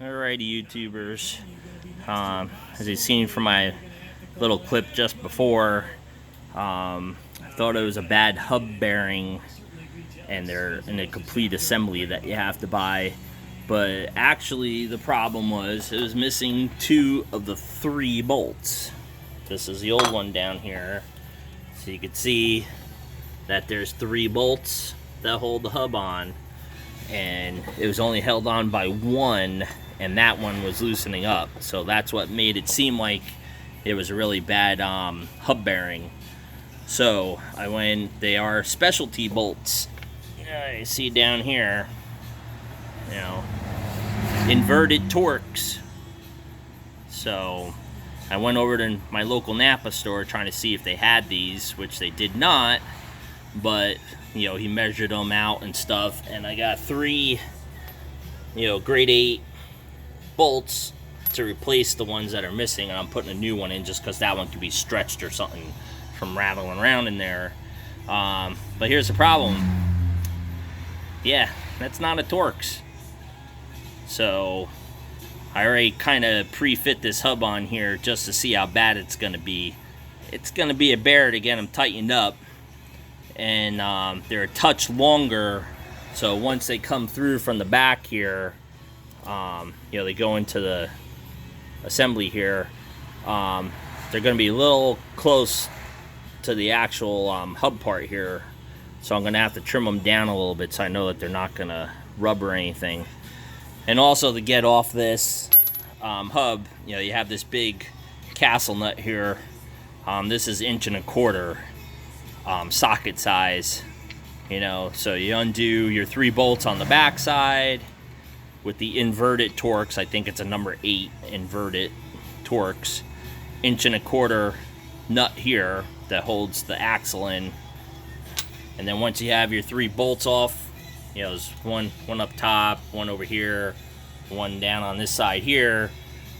Alrighty, YouTubers. As you've seen from my little clip just before, I thought it was a bad hub bearing, and they're in a complete assembly that you have to buy. But actually, the problem was it was missing 2 of the 3 bolts. This is the old one down here, so you can see that there's 3 bolts that hold the hub on, and it was only held on by 1, and that one was loosening up. So that's what made it seem like it was a really bad hub bearing. So I went, they are specialty bolts. You see down here, you know, inverted Torx. So I went over to my local Napa store trying to see if they had these, which they did not. But, you know, he measured them out and stuff, and I got 3, you know, grade 8 bolts to replace the ones that are missing, and I'm putting a new one in just because that one could be stretched or something from rattling around in there. But here's the problem. Yeah, that's not a Torx. So I already kind of pre-fit this hub on here just to see how bad it's going to be. It's going to be a bear to get them tightened up. And they're a touch longer, so once they come through from the back here, you know, they go into the assembly here, they're going to be a little close to the actual hub part here, so I'm going to have to trim them down a little bit so I know that they're not going to rub or anything. And also, to get off this hub, you know, you have this big castle nut here. This is 1.25 inch socket size, you know, so you undo your 3 bolts on the back side with the inverted Torx. I think it's a number 8 inverted Torx, 1.25 inch nut here that holds the axle in. And then once you have your 3 bolts off, you know, there's one up top, one over here, one down on this side here,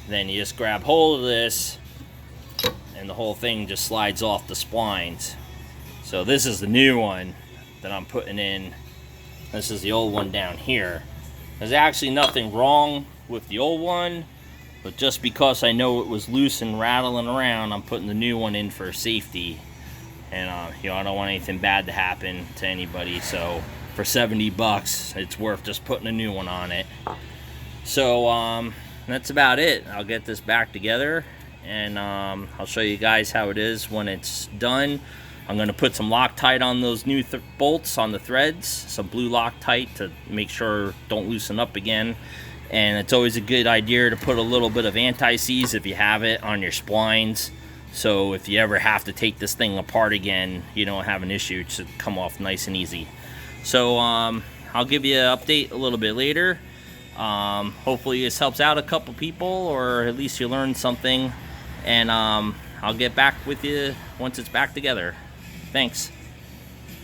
then you just grab hold of this and the whole thing just slides off the splines. So this is the new one that I'm putting in. This is the old one down here. There's actually nothing wrong with the old one, but just because I know it was loose and rattling around, I'm putting the new one in for safety. And you know, I don't want anything bad to happen to anybody. So for 70 bucks, it's worth just putting a new one on it. So that's about it. I'll get this back together, and I'll show you guys how it is when it's done. I'm going to put some Loctite on those new bolts on the threads, some blue Loctite to make sure don't loosen up again. And it's always a good idea to put a little bit of anti-seize if you have it on your splines. So if you ever have to take this thing apart again, you don't have an issue. It should come off nice and easy. So I'll give you an update a little bit later. Hopefully this helps out a couple people, or at least you learned something. And I'll get back with you once it's back together. Thanks.